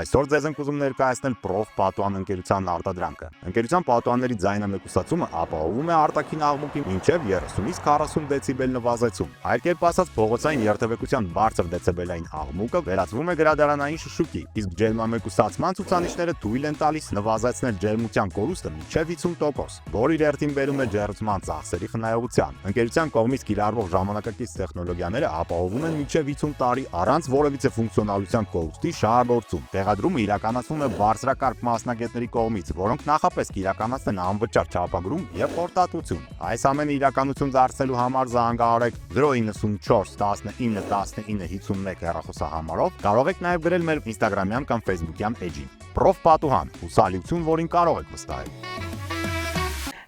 Այսօր ձեզ ենք ուզում ներկայացնել Prof Պատուհան ընկերության արտադրանքը։ Ընկերության պատուհանների ձայնամեկուսացումը ապահովում է արտաքին աղմուկի մինչև 30-ից 40 դեցիբել նվազեցում։ Այլ կերպ ասած, փողոցային երթևեկության բարձր դեցիբելային աղմուկը վերածվում է գրադարանային շշուկի, իսկ ջերմամեկուսացման ցուցանիշները թույլ են տալիս նվազեցնել ջերմության կորուստը մինչև 50%, որը իր հերթին բերում է ջերմության ծախսերի խնայողության։ Ընկերության կողմից կիրառվող ժամանակակից տեխնոլոգիաները ապահովում են մինչև 50 տարի առանց որևիցե ֆունկցիոնալության կորուստի շահագործում։ Տեղադրումը իրականացվում է բարձրակարգ մասնագետների կողմից, որոնք նախապես կիրականացնեն անվճար չափագրում եւ խորտատվություն։ Այս ամենը իրականություն դարձնելու համար զանգահարեք 094 19 19 51 հեռախոսահամարով, կարող եք նաեւ գրել մեր Instagram-յան կամ Facebook-յան էջին։ Prof Պատուհան, հուսալիություն, որին կարող եք վստահել։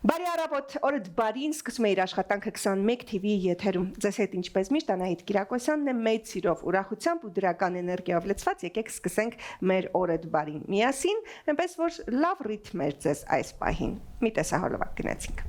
Բարի առավոտ, օրդ բարին, սկսում է իր աշխատանքը 21 TV եթերում։ Ձեզ հետ ինչպես միշտ Անահիտ Կիրակոսյանն է, մեծ սիրով, ուրախությամբ ու դրական էներգիայով լցված, եկեք սկսենք մեր օրդ բարին միասին, այնպես որ լավ ռիթմ էր ձեզ այս պահին։ Մի տեսահոլովակ գնացինք։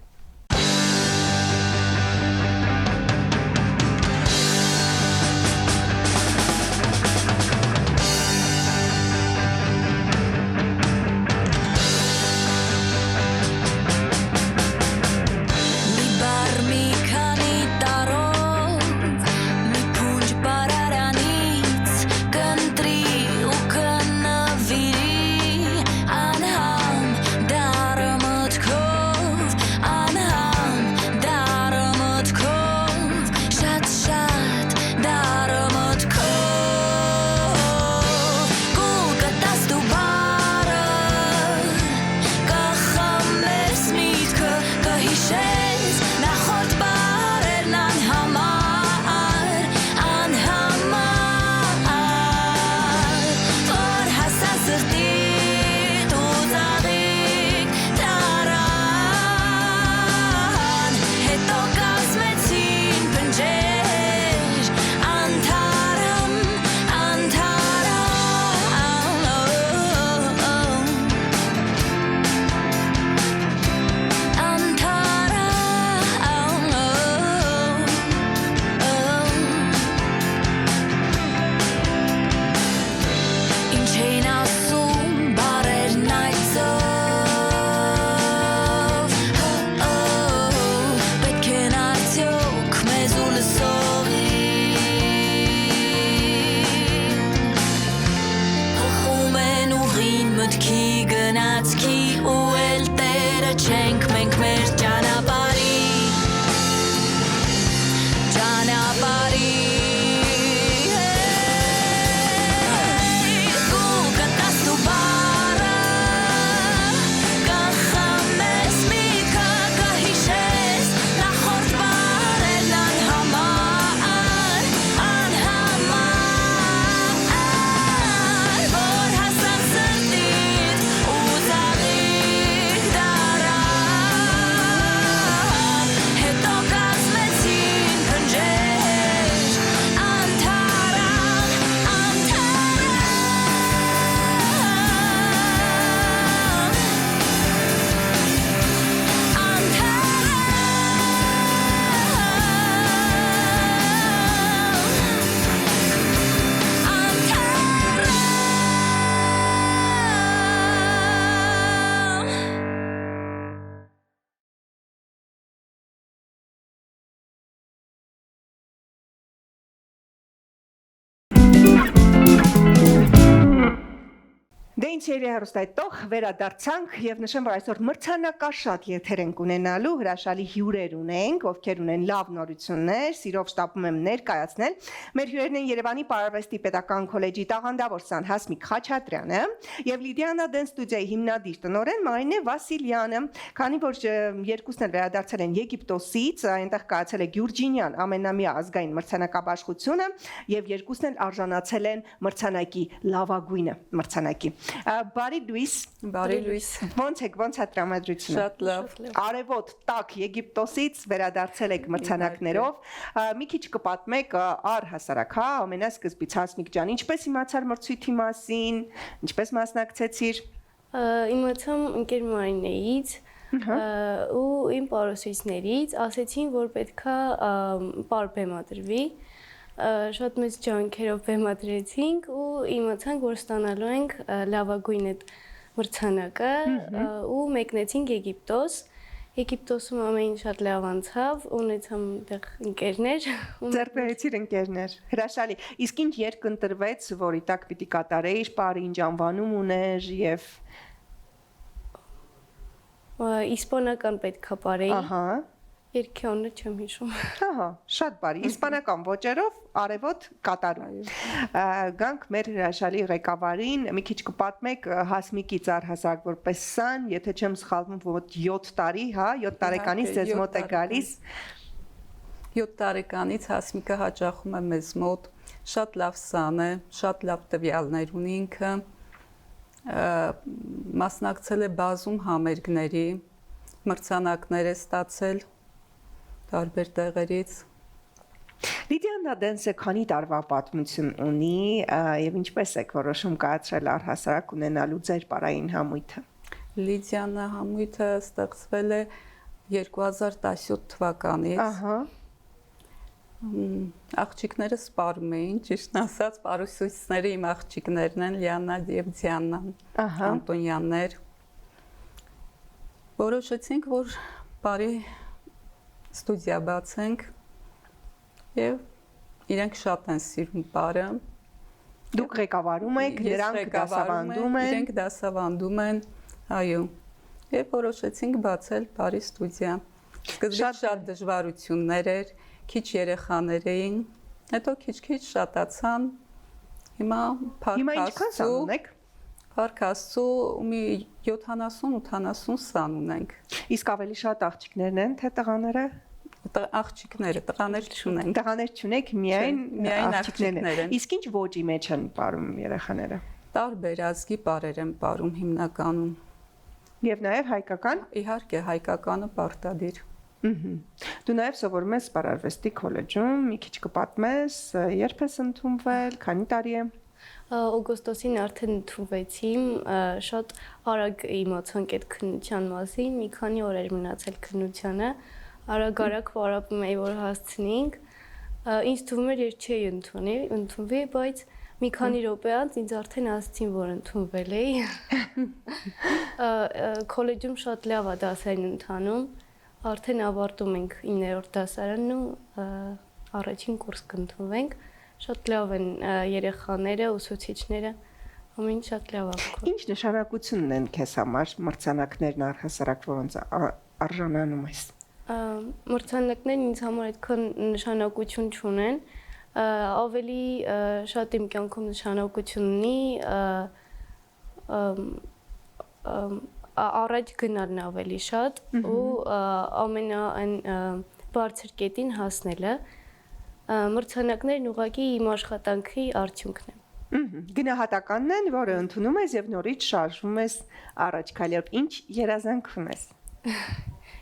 Դե ինչ երի հեռուստայտող վերադարձանք եւ նշեմ, որ այսօր մրցանակաշատ եթեր ենք ունենալու, հրաշալի հյուրեր ունենք, ովքեր ունեն լավ նորություններ, սիրով շտապում եմ ներկայացնել։ Մեր հյուրերն են Երևանի Պարարվեստի Պետական քոլեջի տաղանդավոր սան Հասմիկ Խաչատրյանը եւ Լիդիանա Դեն ստուդիայի հիմնադիր տնօրեն Մարինե Վասիլյանը, քանի որ երկուսն էլ վերադարձել են Եգիպտոսից, այնտեղ կայացել է Գյուրջինյան ամենամյա ազգային մրցանակաբաշխությունը եւ երկուսն էլ արժանացել են մրցանակի լավագույնը մրցանակի։ Բարի Լուիս։ Բարի Լուիս։ Ոնց է տրամադրությունը։ Շատ լավ։ Արևոտ տաք Եգիպտոսից վերադարձել եք մրցանակներով։ Մի քիչ կպատմեք առհասարակ, հա, ամենասկզբից Հասմիկ ջան, ինչպես իմացար մրցույթի մասին, ինչպես մասնակցեցիր։ Իմացամ ընկեր Մարինեից ու իմ պարուսիցներից, ասեցին, որ պետքա պար բեմադրվի, շատ մեծ ջանքերով բեմադրեցինք ու իմացանք, որ ստանալու ենք լավագույն այդ մրցանակը ու մեկնեցինք Եգիպտոս։ Եգիպտոսում ամեն ինչ շատ լավ անցավ, ունեցամ այդտեղ ընկերներ։ Ձեռբերեցիր ընկերներ։ Հրաշալի։ Իսկ ինչ երկ ընտրվեց, որի տակ պիտի կատարեիր, բարի ինչ անվանում ուներ եւ իսպանական պետքա բարեի։ Ահա։ Երկյոնը չեմ հիշում։ Ահա, շատ բարի։ Իսպանական ոճերով արևոտ կատարում։ Գանք մեր հրաշալի ղեկավարին, մի քիչ կպատմեք Հասմիկից առհասարակ որպես սան, եթե չեմ սխալվում, ոտ 7 տարի, հա, 7 տարեկանից ձեզ մոտ է գալիս։ 7 տարեկանից Հասմիկը հաճախում է մեզ մոտ, շատ լավ սան է, շատ լավ տվյալներ ունի ինքը, մասնակցել է բազում համերգների, մրցանակներ է ստացել տարբեր տեղերից։ Լիդիան Նադենսը քանի տարվա պատմություն ունի եւ ինչպես եք որոշում կայացրել առհասարակ ունենալու ձեր պարային համույթը։ Լիդիանը համույթը ստեղծվել է 2017 թվականից։ Ահա։ Աղջիկները սպառում էին, ճիշտ ասած, պարուսույցները իմ աղջիկներն են, Լիաննա եւ Դիանան, Անտոնյաններ։ Որոշեցինք, որ բարի ստուդիա բացենք եւ իրենք շատ են սիրում բարը։ Դուք ղեկավարում եք, նրանք դասավանդում են։ Իրենք դասավանդում են, այո։ Եվ որոշեցինք բացել բարի ստուդիա։ Սկզբից շատ դժվարություններ էր, քիչ երեխաներ էին, հետո քիչ-քիչ շատացան։ Հիմա ինչքան սան ունեք։ Փառք Աստծո, մի 70-80 սան ունենք։ Իսկ ավելի շատ աղջիկներն են, թե տղաները։ Աղջիկները, տղաներ չունենք։ Տղաներ չունեք, միայն աղջիկներն են։ Իսկ ինչ ոճի մեջ են ապրում երեխաները։ Տարբեր ազգի բարեր են ապրում հիմնականում։ Եվ նաև հայկական։ Իհարկե, հայկականը պարտադիր։ Դու նաև սովորում ես Սպարարվեստի քոլեջում, մի քիչ կպատմես, երբ ես ընդունվել, քանի տարի է։ Օգոստոսին արդեն ընդունվեցի, շատ արագ իմացանք այդ քննության մասին, մի քանի օր էր մնացել քննությանը, արագ պարապում էի, որ հասցնենք, ինձ թվում էր, ես չէի ընդունվի, բայց մի քանի րոպե անց ինձ արդեն ասացին, որ ընդունվել էի։ Քոլեջում շատ լավ է դասերն ընթանում, արդեն ավարտում ենք 9-րդ դասարանն ու առաջին կուրս կընդունվենք։ Շատ լավ են երեխաները, ուսուցիչները, ամեն ինչ շատ լավ է։ Ինչ նշանակություն ունեն քեզ համար մրցանակներն առհասարակ, որոնց արժանանում ես։ Մրցանակներն ինձ համար այդքան նշանակություն չունեն, ավելի շատ իմ կյանքում նշանակություն ունի առաջ գնալն ավելի շատ ու ամենայն բարձր կետին հասնելը։ Մրցանակներն ուղղակի իմ աշխատանքի արդյունքն են։ Գնահատականն են, որը ընդունում ես եւ նորից շարժվում ես առաջ քայլելով։ Ինչ երազանք ունես։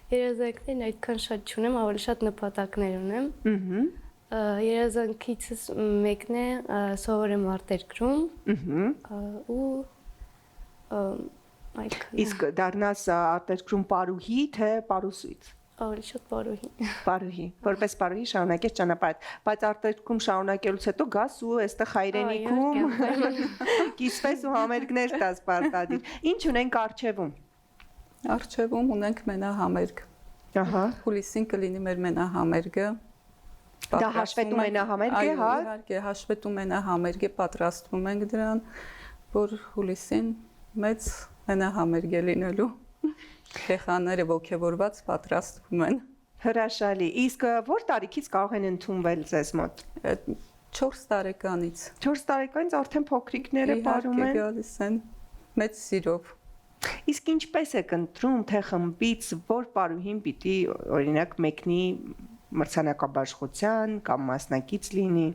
Երազանքներն այդքան շատ չունեմ, ավելի շատ նպատակներ ունեմ։ Երազանքիցս մեկն է սովորեմ արտերկրում ու այդքան։ Իսկ դառնաս արտերկրում պարուհի, թե պարուսույց։ Ավելի շատ պարուհի։ Պարուհի, որպես պարուհի շարունակես ճանապարհդ, բայց արտերկրում շարունակելուց հետո գաս ու այստեղ հայրենիքում կիսվես ու համերգներ տաս պարտադիր։ Ինչ ունենք արխիվում։ Արխիվում ունենք մենահամերգ։ Ահա։ Հուլիսին կլինի մեր մենահամերգը։ Դա հաշվետու մենահամերգ է, հա։ Իհարկե, հաշվետու մենահամերգ է, պատրաստվում ենք դրան, որ հուլիսին մեծ մենահամերգ է լինելու։ Երեխաները ոգևորված պատրաստվում են։ Հրաշալի։ Իսկ որ տարիքից կարող են ընդունվել ձեզ մոտ։ 4 տարեկանից։ 4 տարեկանից արդեն փոքրիկները ապրում են։ Իհարկե գալիս են մեծ սիրով։ Իսկ ինչպես եք ընտրում, թե խմբից որ պարուհին պիտի օրինակ մեկնի մրցանակաբաշխության կամ մասնակից լինի։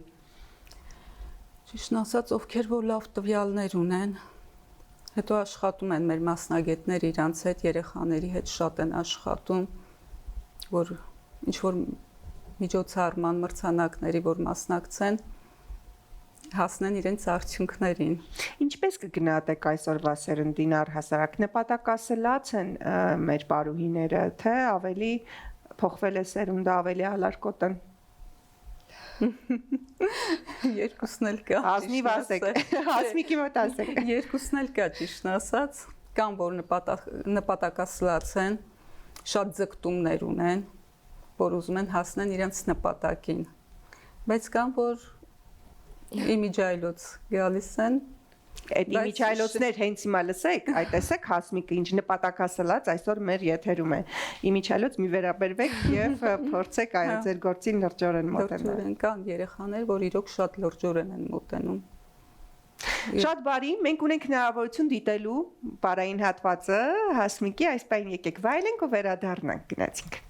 Ճիշտն ասած, ովքեր որ լավ տվյալներ ունեն, հետո աշխատում են մեր մասնագետներ իրանց հետ, երեխաների հետ շատ են աշխատում, որ ինչ որ միջոցառման մրցանակների որ մասնակցեն, հասնեն իրենց արդյունքներին։ Ինչպես կգնահատեք այսօրվա սերնդին առհասարակ նպատակասլաց են մեր պարուհիները, թե ավելի փոխվել է սերունդը, ավելի ալարկոտ են։ Երկուսն էլ կա։ Ազնիվ ասեք, Հասմիկի մոտ ասեք։ Երկուսն էլ կա ճիշտ ասած, կան որ նպատակասլաց են, շատ ձգտումներ ունեն, որ ուզում են հասնեն իրենց նպատակին։ Բայց կան որ իմիջայլոց գալիս են։ Այդ իմիջայլոցներ հենց հիմա լսեք, այ տեսեք Հասմիկը ինչ նպատակասլաց այսօր մեր եթերում է։ Իմիջայլոց մի վերաբերվեք եւ փորձեք այ ձեր գործին լրջորեն մոտենալ։ Լրջորեն կան երեխաներ, որ իրոք շատ լրջորեն են մոտենում։ Շատ բարի, մենք ունենք հնարավորություն դիտելու բարային հատվածը Հասմիկի, այս պայն եկեք վայելենք ու վերադառնանք գնացինք։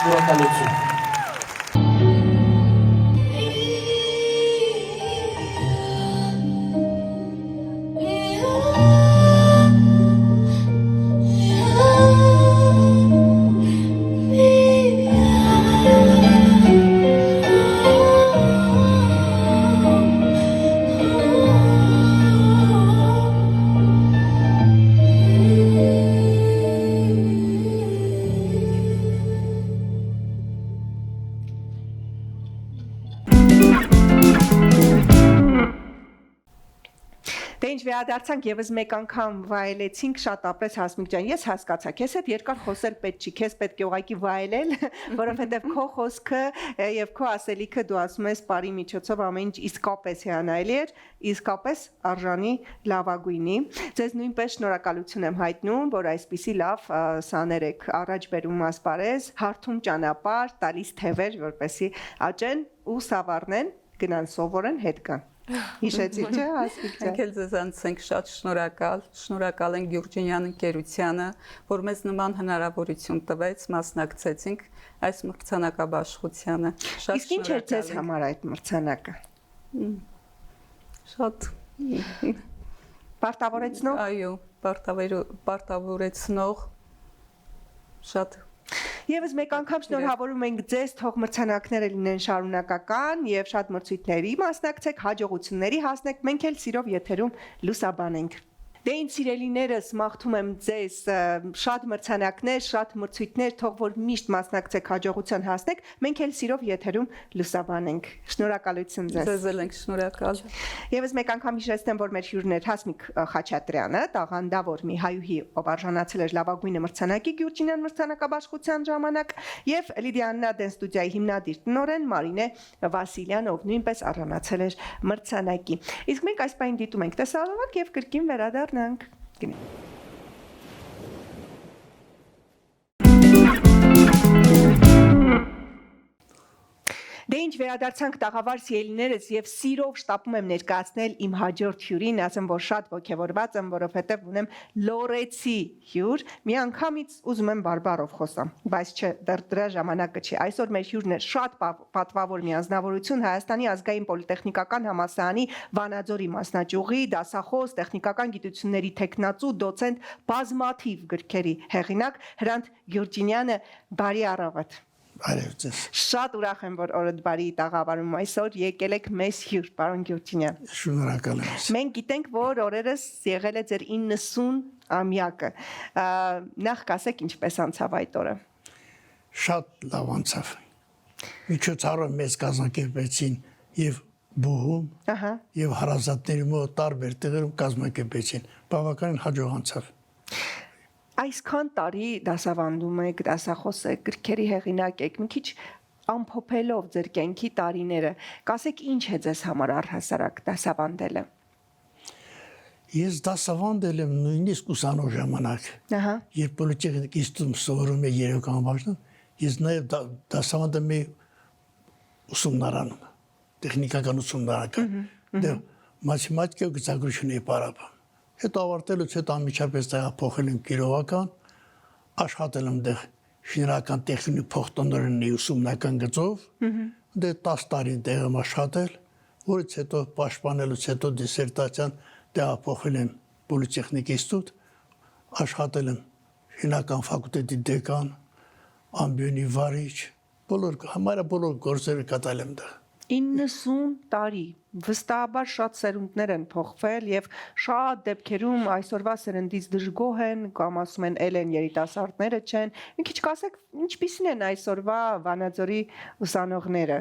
Շնորհակալություն։ Դե ինչ վերադարձանք եւս մեկ անգամ վայելեցինք շատ ապրես Հասմիկ ջան, ես հասկացա, քեզ հետ երկար խոսել պետք չի, քեզ պետք է ուղղակի վայելել, որովհետեւ քո խոսքը եւ քո ասելիքը դու ասում ես բարի միջոցով ամեն ինչ իսկապես հիանալի էր, իսկապես արժանի լավագույնի։ Ձեզ նույնպես շնորհակալություն եմ հայտնում, որ այսպիսի լավ սաներ եք առաջ բերում ասպարեզ, հարթում ճանապարհ, տալիս թևեր, որպեսի աճեն ու սավառնեն, գնան սովորեն, հետ կան։ Հիշեցիք, չէ՞, Հասմիկ ջան։ Մենք էլ ձեզանից ենք շատ շնորհակալ ենք Գյուրջինյան ընկերությանը, որ մեզ նման հնարավորություն տվեց, մասնակցեցինք այս մրցանակաբաշխությանը։ Իսկ ինչ էր ձեզ համար այդ մրցանակը։ Շատ Պարտավորեցնող։ այո, պարտավորեցնող շատ Եվս մեկ անգամ շնորհավորում ենք ձեզ, թող մրցանակները լինեն շարունակական եւ շատ մրցույթների մասնակցեք, հաջողությունների հասնեք, մենք էլ սիրով եթերում լուսաբանենք։ Դե ինչ սիրելիներս, մաղթում եմ ձեզ շատ մրցանակներ, շատ մրցույթներ, թող որ միշտ մասնակցեք, հաջողության հասնեք, մենք էլ սիրով եթերում լուսաբանենք։ Շնորհակալություն ձեզ։ Ձեզ էլ ենք շնորհակալ։ Եվս մեկ անգամ հիշեցնեմ, որ մեր հյուրն էր Հասմիկ Խաչատրյանը, տաղանդավոր մի հայուհի, ով արժանացել էր լավագույնը մրցանակի Գյուրջինյան մրցանակաբաշխության ժամանակ, եւ Լիդիա Դեն ստուդիայի հիմնադիր տնօրեն Մարինե Վասիլյան, ով նույնպես արժանացել էր մրցանակի։ Իսկ մենք այս պայն դիտում ենք տեսարավակ եւ կրկին վերադառնանք։ Դե ինչ վերադարձանք տաղավար սիրելիներս եւ սիրով շտապում եմ ներկայացնել իմ հաջորդ հյուրին, ասեմ որ շատ ողջավորված եմ, որովհետեւ ունեմ լորեցի հյուր, միանգամից ուզում եմ բարբառով խոսամ, բայց չէ, դրա ժամանակը չի։ Այսօր մեր հյուրն է շատ պատվավոր մի անձնավորություն Հայաստանի ազգային պոլիտեխնիկական համալսարանի Վանաձորի մասնաճյուղի, դասախոս, տեխնիկական գիտությունների թեկնածու, դոցենտ, բազմաթիվ գրքերի հեղինակ Հրանտ Գյուրջինյանը, բարի առավոտ։ Այրևձես։ Շատ ուրախ եմ, որ օրդ բարի տաղավարում այսօր եկել եք մեզ հյուր, պարոն Գյուրջինյան։ Շնորհակալ եմ։ Մենք գիտենք, որ օրերս եղել է ձեր 90-ամյակը։ Նախ կասեք ինչպես անցավ այդ օրը։ Շատ լավ անցավ։ Միջոցառում մեզ կազմակերպեցին եւ բուհում, եւ հարազատների մոտ տարբեր տեղերում կազմակերպեցին։ Բավականին հաջող անցավ։ Այսքան տարի դասավանդում եք, դասախոս եք, գրքերի հեղինակ եք, մի քիչ ամփոփելով ձեր կյանքի տարիները, կասեք ինչ է ձեզ համար առհասարակ դասավանդելը։ Ես դասավանդել եմ նույնիսկ ուսանող ժամանակ։ Երբ պոլիտեխնիկ ինստիտուտում սովորում եմ երեքական բաժնում, ես նաև դասավանդում եմ ուսումնարանում, տեխնիկական ուսումնարական։ Դե մաթեմատիկա ու գծագրություն էի պարապում։ Հետո ավարտելուց հետո անմիջապես տեղափոխել եմ Կիրովական, աշխատել եմ դեղ շինարարական տեխնիկի փոխտնօրենի ուսումնական գծով, դե 10 տարի տեղ եմ աշխատել, որից հետո պաշտպանելուց հետո դիսերտացիան տեղափոխել եմ Պոլիտեխնիկ ինստիտուտ, աշխատել եմ շինարարական ֆակուլտետի դեկան, ամբիոնի վարիչ, բոլոր գործերը կատարել եմ դեղ։ 90 տարի, վստահաբար շատ սերունդներ են փոխվել եւ շատ դեպքերում այսօրվա սերնդից դժգոհ են կամ ասում են ել են երիտասարդները չեն։ Մի քիչ կասեք ինչպիսին են այսօրվա Վանաձորի ուսանողները։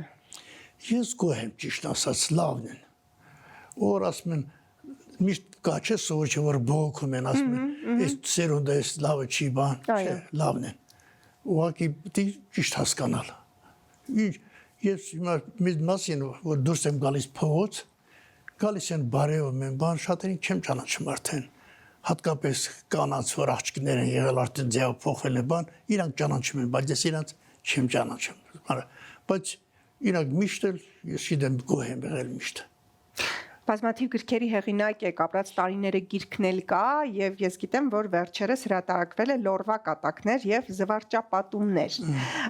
Ես գոհ եմ ճիշտ ասած, լավն են։ Որ ասում են միշտ կա չէ սովորի որ բողոքում են ասում են այս սերունդը էս լավը չի բան, չէ, լավն են։ Ուղղակի պիտի ճիշտ հասկանալ։ Ինչ Ես մի մասին, որ դուրս եմ գալիս փողոց, գալիս են բարևում են, բան շատերին չեմ ճանաչում արդեն։ Հատկապես կանանց, որ աղջիկներ են եղել արդեն ձևը փոխվել է բան, իրանք ճանաչում են, բայց ես իրանք չեմ ճանաչում։ Բայց իրանք միշտ էլ ես գիտեմ գոհ եմ եղել միշտ։ Բազմաթիվ գրքերի հեղինակ եք, ապրած տարիները գիրքն էլ կա եւ ես գիտեմ, որ վերջերս հրատարակվել է Լորվա կատակներ եւ զվարճապատումներ։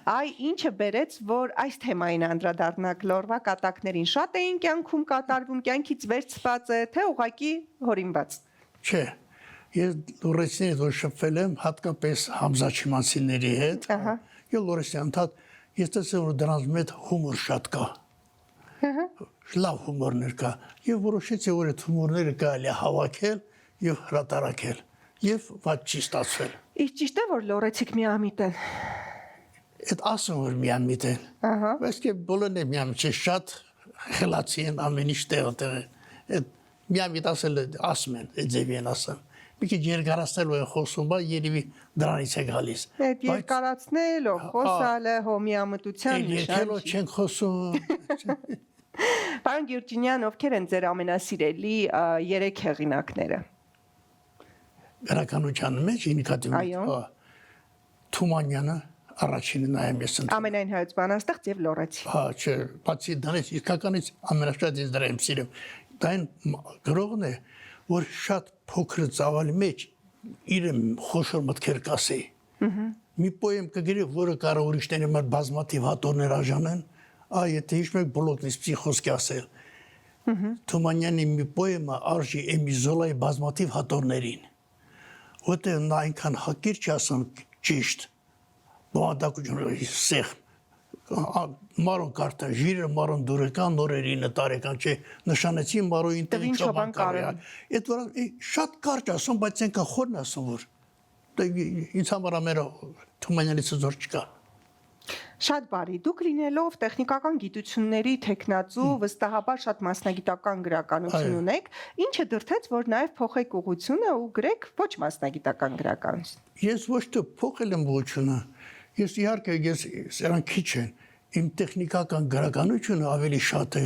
Այ ինչը բերեց, որ այս թեմային անդրադառնաք Լորվա կատակներին, շատ էին կյանքում կատարվում, կյանքից վերցված է, թե ուղակի հորինված։ Չէ, ես լորեցին հետ որ շփվել եմ, հատկապես համզաչիմանցիների հետ։ Ես լորեցին ընդհանուր ես տեսել որ դրանց մեջ հումոր շատ կա։ Լավ հումորներ կա եւ որոշեցի որ այդ հումորները կարելի է հավաքել եւ հրատարակել եւ ված չի ստացվել։ Իսկ ճիշտ է որ լորեցիք միամիտ են։ Այդ ասում որ միամիտ են։ Բայց કે բոլորն է միամիտ չէ, շատ խելացի են ամեն ինչ տեղը։ Այդ միամիտ ասում են, այդ ձևի են ասում։ Մի քիչ երկարացնելու են խոսում, բայց երևի դրանից է գալիս։ Այդ երկարացնելը, խոսալը, հոմիամտության նշան։ Երկելով չենք խոսում։ Պարոն Գյուրջինյան, ովքեր են ձեր ամենասիրելի 3 հեղինակները։ Գրականության մեջ ինքնատիպ Թումանյանը առաջինը նայեմ ես ընդ։ Ամենայն հայոց բանաստեղծ եւ լորեցի։ Չէ, բացի դրանից իսկականից ամենաշատ ես դրա եմ սիրում։ Դա այն գրողն է, որ շատ փոքր ծավալի մեջ իր խոշոր մտքեր կասի։ Մի պոեմ կգրի, որը կարող ուրիշների մոտ բազմաթիվ հատորներ արժանեն, եթե հիշում եք բլոկնից պսիխոսկի ասել։ Թումանյանի մի պոեմը արժի Էմիզոլայի բազմաթիվ հատորներին։ Որտեղ նա այնքան հակիրճ ասում ճիշտ, բովանդակություն սեղ, մարոն կարտա, ժիրը մարոն դուրեկան, նորերին տարեկան չէ, նշանեցի մարոյին տվին չոբան կարել։ Այդ որ շատ կարճ ասում, բայց ենքան խորն ասում որ, ինձ համար ամերը Թումանյանից զոր չկա։ Շատ բարի, դուք լինելով տեխնիկական գիտությունների թեկնածու, վստահաբար շատ մասնագիտական գրականություն ունեք, ինչը դրդեց, որ նաև փոխեք ուղղությունը ու գրեք ոչ մասնագիտական գրականություն։ Ես ոչ թե փոխել եմ ուղղությունը, ես իհարկե սրանք քիչ են, իմ տեխնիկական գրականությունը ավելի շատ է։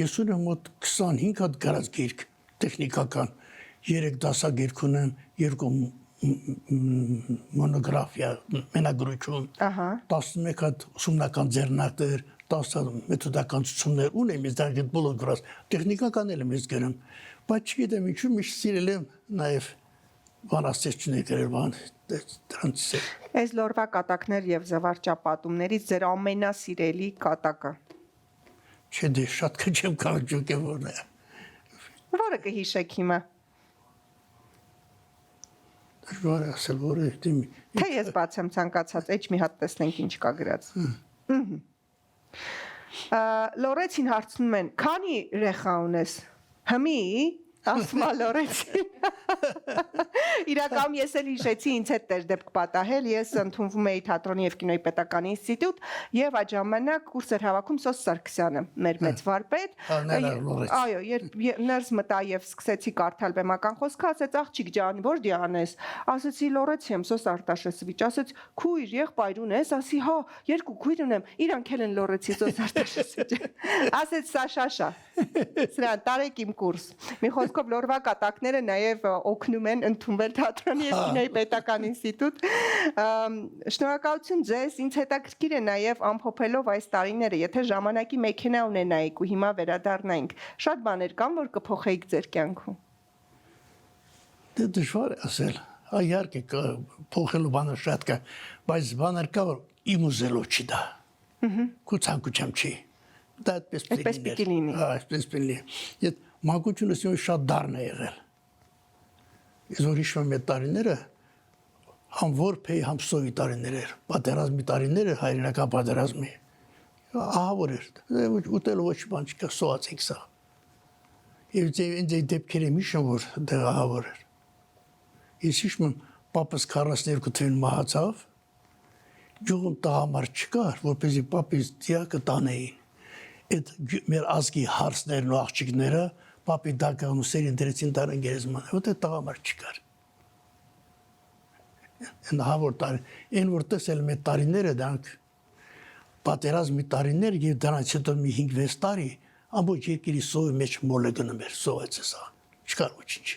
Ես ունեմ մոտ 25 հատ գրած գիրք տեխնիկական, 3 դասագիրք ունեմ, 2 մոնոգրաֆիա, մենագրություն, 11 հատ ուսումնական ձեռնարկներ, տասը մեթոդական ցուցումներ ունեմ, ես դա այդ բոլոր գրած տեխնիկական եմ ես գրում, բայց չգիտեմ ինչու միշտ սիրել եմ նաև բանաստեղծություններ գրել, բան դրանց է։ Այս լորվա կատակներ եւ զվարճապատումներից ձեր ամենասիրելի կատակը։ Չէ, դե շատ քիչ եմ կարճուկ եմ որն է։ Որը կհիշեք հիմա։ Դժվար է ասել, որը դեմ։ Թե ես բացեմ ցանկացած, էջ մի հատ տեսնենք ինչ կա գրած։ Լորեցին հարցնում են, քանի երեխա ունես։ Հմի, ասում է Լորեցին։ Իրականում ես էլ հիշեցի ինձ հետ դեր դեպք պատահել, ես ընդունվում էի թատրոնի եւ կինոյի պետական ինստիտուտ եւ այդ ժամանակ կուրս էր հավաքում Սոս Սարգսյանը, մեր մեծ վարպետ։ Այո, երբ ներս մտա եւ սկսեցի կարդալ բեմական խոսքը, ասեց աղջիկ ջան, որ դիանես։ Ասեցի Լորեցի եմ, Սոս Արտաշեսովիչ, ասեց քույր, եղբայր ունես, ասի հա, երկու քույր ունեմ, իրանք էլ են Լորեցի Սոս Արտաշեսովիչ։ Ասեց սա շաշա։ Սրան տարեք իմ կուրս։ Մի խոսքով լորվա կատակները նաև օգնում են ընդունվել թատրոնի եւ կինոյի պետական ինստիտուտ։ Շնորհակալություն ձեզ, ինձ հետաքրքիր է նաև ամփոփելով այս տարիները, եթե ժամանակի մեքենա ունենայիք ու հիմա վերադառնայինք, շատ բաներ կան, որ կփոխեիք ձեր կյանքում։ Դե դժվար է ասել։ Իհարկե փոխելու բանը շատ կա, բայց բաներ կա, որ իմ ուզելով չի դա։ Քո ցանկությամբ չի։ Դա այդպես պիտի լինի։ Հա, այդպես պիտի լինի։ Եդ մանկությունը շատ դառն է եղել։ Ես որ հիշում եմ այդ տարիները, համ որփեի, համ սովի տարիներ էր, պատերազմի տարիները, հայրենական պատերազմի։ Ահավոր էր, ուտելու ոչ բան չկա, սոացինք սա։ Եվ ինձ այդ դեպքերը միշտ որ դեղ ահավոր էր։ Ես հիշում եմ, պապս 42 թվականին մահացավ, գյուղում տղամարդ չկար, որպեսզի պապիս դիակը տանեին։ Այդ մեր ազգի հարսներն ու աղջիկները պապի դական ու սերին դրեցին դարան գերեզման, ոտ այդ տղամարդ չկար։ Այն հավոր տարի, այն որ տեսել մեր տարիները դրանք պատերազմի տարիներ եւ դրանից հետո մի 5-6 տարի ամբողջ երկրի սովի մեջ մոլը գնում էր, սովեց սա։ Չկար ոչինչ։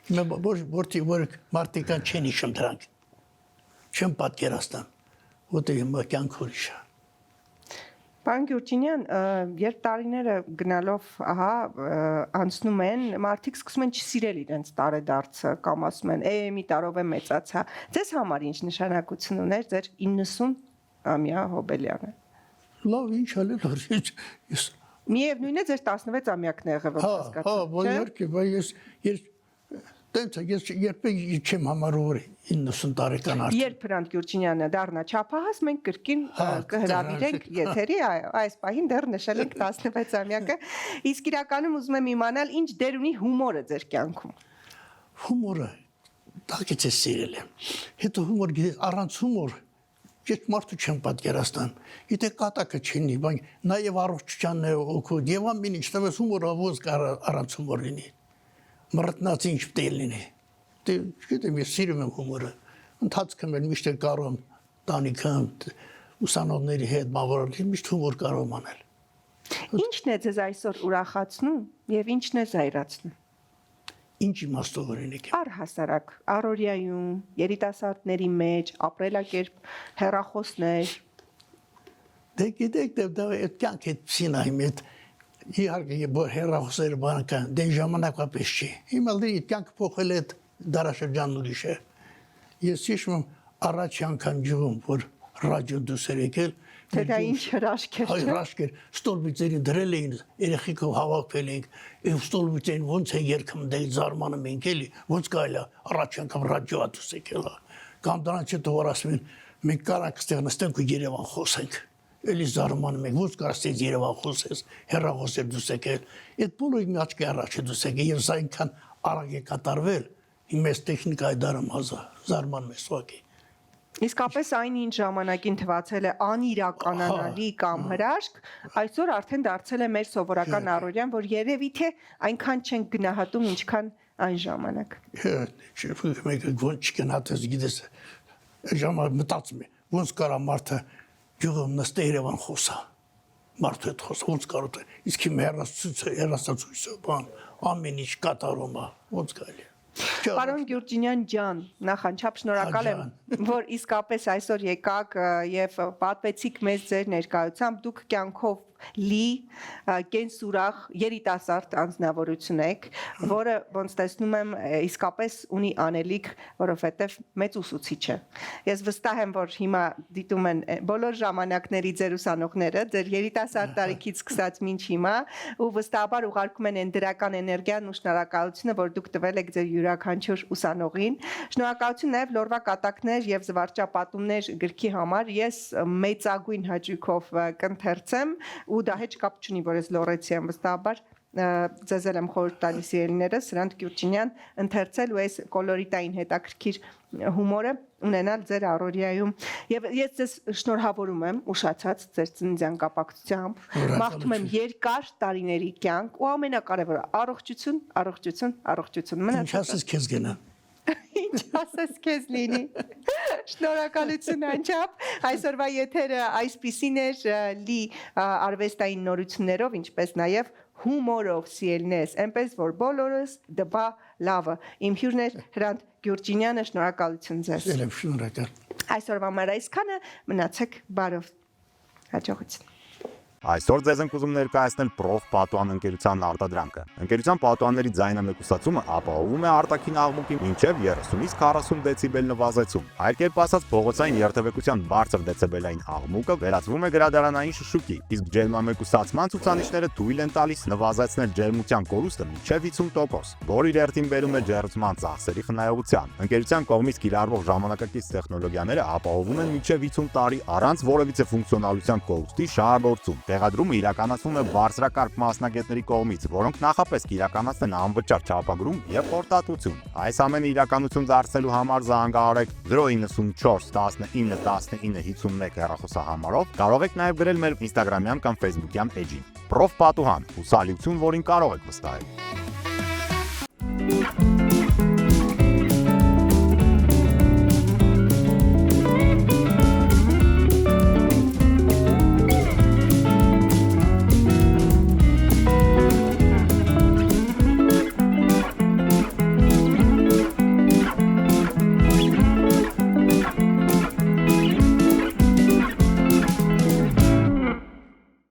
Հիմա որ մարտիկան չեն իշում դրանք։ Չեմ պատկերացնում, ոտ հիմա կյանք ուրիշ է։ Պարոն Գյուրջինյան, երբ տարիները գնալով, ահա, անցնում են, մարդիկ սկսում են չսիրել իրենց տարեդարձը, կամ ասում են, մի տարով է մեծացա։ Ձեզ համար ինչ նշանակություն ուներ ձեր 90-ամյա հոբելյանը։ Լավ, ինչ ալել ես։ Միևնույն է ձեր 16-ամյակն է եղել, ոնց հասկացա։ Հա, իհարկե, բայց ես տենց ես երբեք չեմ համարում 90 տարեկան արդեն։ Երբ Հրանտ Գյուրջինյանը դառնա չափահաս, մենք կրկին կհրավիրենք եթերի, այս պահին դեռ նշել ենք 16-ամյակը։ Իսկ իրականում ուզում եմ իմանալ, ինչ դեր ունի հումորը ձեր կյանքում։ Հումորը դակից է սիրել եմ։ Հետո հումոր առանց հումոր ես մարդու չեմ պատկերացնում։ Եթե կատակը չունի, բայց նաև առողջությանն է օգուտ եւ ամեն ինչ, տվես հումորը ո՞զ առանց հումոր լինի։ Մռտնած ինչ պետք է լինի։ Դե չգիտեմ, ես սիրում եմ հումորը։ Ընթացքում եմ միշտ կարող եմ տանիքամ ուսանողների հետ մավորել, միշտ հումոր կարող եմ անել։ Ինչն է ձեզ այսօր ուրախացնում եւ ինչն է զայրացնում։ Ինչ իմաստով օրինակ։ Առհասարակ, առօրյայում, երիտասարդների մեջ, ապրելակերպ, հեռախոսներ։ Դե գիտեք, դա այդ կյանք է ցինայում այդ իհարկե հեռախոսները բանկան դե ժամանակա պես չի։ Հիմա դի կյանք փոխել է դարաշրջանն ուրիշ է։ Ես հիշում եմ առաջ անգամ ջում որ ռադիո դուսեր եկել Դա ինչ հրաշք էր։ Այ հրաշք էր, ստոլբիծերի դրել էին, երեխեքով հավաքվել ենք, եւ ստոլբիծերին ոնց է երգում դե զարմանում ենք էլի, ոնց կարելի է առաջ անգամ ռադիո դուս եկել։ Կամ դրանից հետո որ ասում են մենք կարանք ստեղ նստենք ու Երևան խոսենք։ Էլի զարմանում ենք, ոնց կարաս դες Երևան խոսես, հեռախոսեր դուս եկել։ Այդ բոլորը մի աչքի առաջ է դուս եկել եւ սա այնքան արագ է կատարվել, հիմա այս տեխնիկայի դարում զարմանում է սոկի։ Իսկապես այնինչ ժամանակին թվացել է անիրականանալի կամ հրաշք, այսօր արդեն դարձել է մեր սովորական առօրյան, որ երևի թե այնքան չենք գնահատում, ինչքան այն ժամանակ։ Մեկը ոնց չգնահատես, գիտես, ժամանակ մտածում է, ոնց կարա մարդը գյուղում նստե Երևան խոսա, մարդու հետ խոսա, ոնց կարող է, իսկ իմ հեռացուցիչը, բան, ամեն ինչ կատարում է, ոնց կարելի է։ Պարոն Գյուրջինյան ջան, նախանչափ շնորհակալ եմ, որ իսկապես այսօր եկաք եւ պատվեցիք մեզ ձեր ներկայությամբ, դուք կյանքով լի կենսուրախ երիտասարդ անձնավորություն եք, որը ոնց տեսնում եմ իսկապես ունի անելիք, որովհետեւ մեծ ուսուցիչ է։ Ես վստահ եմ, որ հիմա դիտում են բոլոր ժամանակների ձեր ուսանողները, ձեր երիտասարդ տարիքից սկսած մինչ հիմա, ու վստահաբար ուղարկում են այն դրական էներգիան ու շնորհակալությունը, որ դուք տվել եք ձեր յուրաքանչյուր ուսանողին։ Շնորհակալություն նաև լորվա կատակներ եւ զվարճապատումներ գրքի համար։ Ես մեծագույն հաճույքով կընթերցեմ ու դա հետ կապ չունի, որ ես լորեցի եմ վստահաբար ձեզ եմ խորհուրդ տալիս ելիներս Սրանտ Գյուրջինյան ընթերցել ու այս կոլորիտային հետաքրքիր հումորը ունենալ ձեր առօրյայում եւ ես ձեզ շնորհավորում եմ ուշացած ձեր ծննդյան կապակցությամբ մաղթում եմ երկար տարիների կյանք ու ամենակարևորը առողջություն Ինչ ասես քեզ գնա Ինչ ասես քեզ լինի Շնորհակալություն անչափ այսօրվա եթերը այսպիսին էր լի արվեստային նորություններով ինչպես նաև հումորով սիրելնես այնպես որ բոլորս դպա լավը իմ հյուրն էր Հրանտ Գյուրջինյանը շնորհակալություն ձեզ շնորհակալ այսօրվա համար այսքանը մնացեք բարով հաջողություն Այսօր ձեզ ենք ուզում ներկայացնել Prof Պատուհան ընկերության արտադրանքը։ Ընկերության պատուհանների ձայնամեկուսացումը ապահովում է արտաքին աղմուկի մինչև 30-ից 40 դեցիբել նվազեցում։ Այլ կերպ ասած, փողոցային երթևեկության բարձր դեցիբելային աղմուկը վերածվում է գրադարանային շշուկի, իսկ ջերմամեկուսացման ցուցանիշները թույլ են տալիս նվազեցնել ջերմության կորուստը մինչև 50%, որը իր հերթին բերում է ջերմության ծախսերի խնայողության։ Ընկերության կողմից կիրառվող ժամանակակից տեխնոլոգիաները ապահովում են մինչև 50 տարի առանց որևիցե ֆունկցիոնալության կորուստի շահագործում։ Տեղադրումը իրականացվում է բարձրակարգ մասնագետների կողմից, որոնք նախապես կիրականացնեն անվճար չափագրում եւ խորտատություն։ Այս ամենը իրականություն դարձնելու համար զանգահարեք 094 19 19 51 հեռախոսահամարով, կարող եք նաեւ գրել մեր Instagram-յան կամ Facebook-յան էջին։ Prof Պատուհան, ուսալիություն, որին կարող եք վստահել։